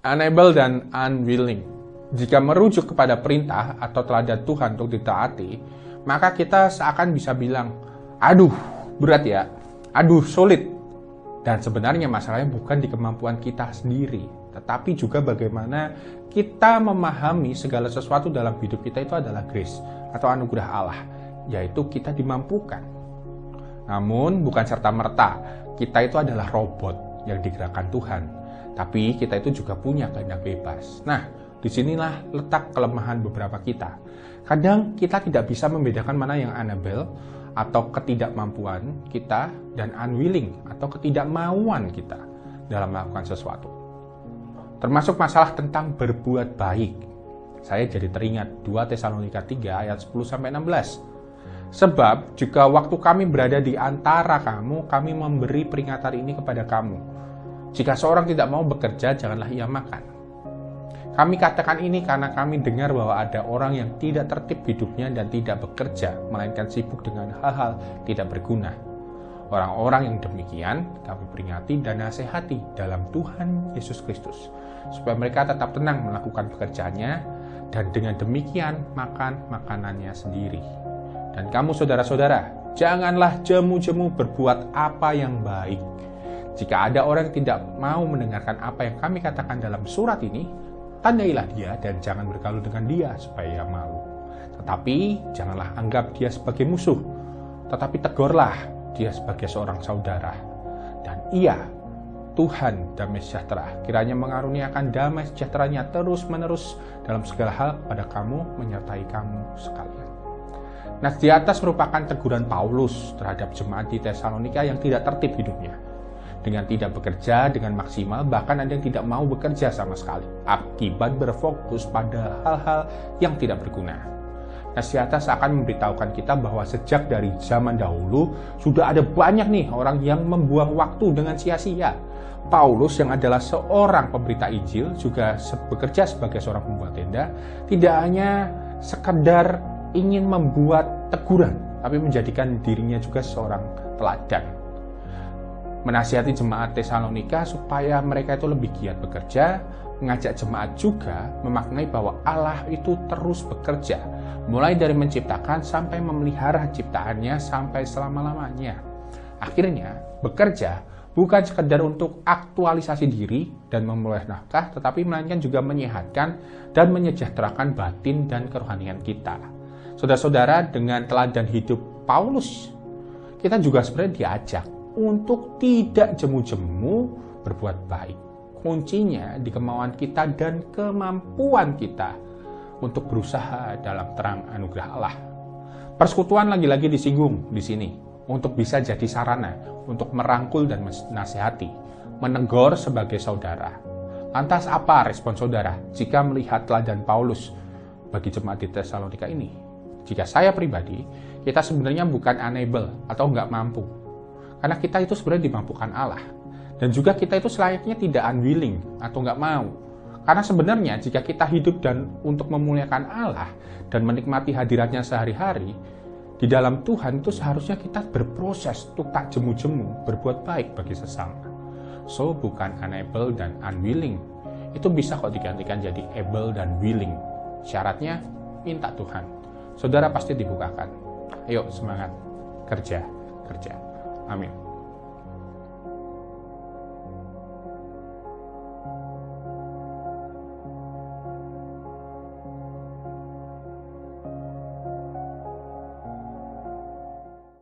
Unable dan unwilling. Jika merujuk kepada perintah atau teladan Tuhan untuk ditaati, maka kita seakan bisa bilang, aduh berat ya, aduh sulit. Dan sebenarnya masalahnya bukan di kemampuan kita sendiri, tetapi juga bagaimana kita memahami segala sesuatu dalam hidup kita itu adalah grace atau anugerah Allah, yaitu kita dimampukan. Namun bukan serta-merta kita itu adalah robot yang digerakkan Tuhan, tapi kita itu juga punya kehendak bebas. Nah, disinilah letak kelemahan beberapa kita. Kadang kita tidak bisa membedakan mana yang unable atau ketidakmampuan kita dan unwilling atau ketidakmauan kita dalam melakukan sesuatu. Termasuk masalah tentang berbuat baik. Saya jadi teringat 2 Tesalonika 3 ayat 10-16. Sebab jika waktu kami berada di antara kamu, kami memberi peringatan ini kepada kamu. Jika seorang tidak mau bekerja, janganlah ia makan. Kami katakan ini karena kami dengar bahwa ada orang yang tidak tertib hidupnya dan tidak bekerja, melainkan sibuk dengan hal-hal tidak berguna. Orang-orang yang demikian kami peringati dan nasihati dalam Tuhan Yesus Kristus, supaya mereka tetap tenang melakukan pekerjaannya, dan dengan demikian makan makanannya sendiri. Dan kamu saudara-saudara, janganlah jemu-jemu berbuat apa yang baik. Jika ada orang yang tidak mau mendengarkan apa yang kami katakan dalam surat ini, tandailah dia dan jangan bergaul dengan dia supaya ia malu. Tetapi janganlah anggap dia sebagai musuh, tetapi tegurlah dia sebagai seorang saudara. Dan ia, Tuhan damai sejahtera, kiranya mengaruniakan damai sejahteranya terus-menerus dalam segala hal pada kamu menyertai kamu sekalian. Nah, di atas merupakan teguran Paulus terhadap jemaat di Tesalonika yang tidak tertib hidupnya, dengan tidak bekerja dengan maksimal, bahkan ada yang tidak mau bekerja sama sekali, akibat berfokus pada hal-hal yang tidak berguna. Nasihat akan memberitahukan kita bahwa sejak dari zaman dahulu, sudah ada banyak nih orang yang membuang waktu dengan sia-sia. Paulus yang adalah seorang pemberita Injil, juga bekerja sebagai seorang pembuat tenda, tidak hanya sekedar ingin membuat teguran, tapi menjadikan dirinya juga seorang teladan. Menasihati jemaat Tesalonika supaya mereka itu lebih giat bekerja, mengajak jemaat juga memaknai bahwa Allah itu terus bekerja, mulai dari menciptakan sampai memelihara ciptaannya sampai selama-lamanya. Akhirnya, bekerja bukan sekedar untuk aktualisasi diri dan memperoleh nafkah, tetapi melainkan juga menyehatkan dan menyejahterakan batin dan kerohanian kita. Saudara-saudara, dengan teladan hidup Paulus, kita juga sebenarnya diajak untuk tidak jemu-jemu berbuat baik. Kuncinya di kemauan kita dan kemampuan kita untuk berusaha dalam terang anugerah Allah. Persekutuan lagi-lagi disinggung di sini untuk bisa jadi sarana untuk merangkul dan menasihati, menegur sebagai saudara. Lantas apa respon saudara jika melihat teladan Paulus bagi jemaat di Tesalonika ini? Jika saya pribadi, kita sebenarnya bukan unable atau nggak mampu. Karena kita itu sebenarnya dimampukan Allah. Dan juga kita itu selayaknya tidak unwilling atau nggak mau. Karena sebenarnya jika kita hidup dan untuk memuliakan Allah dan menikmati hadiratnya sehari-hari, di dalam Tuhan itu seharusnya kita berproses untuk tak jemu-jemu berbuat baik bagi sesama. So, bukan unable dan unwilling. Itu bisa kok digantikan jadi able dan willing. Syaratnya, minta Tuhan. Saudara pasti dibukakan. Ayo semangat, kerja. Amin.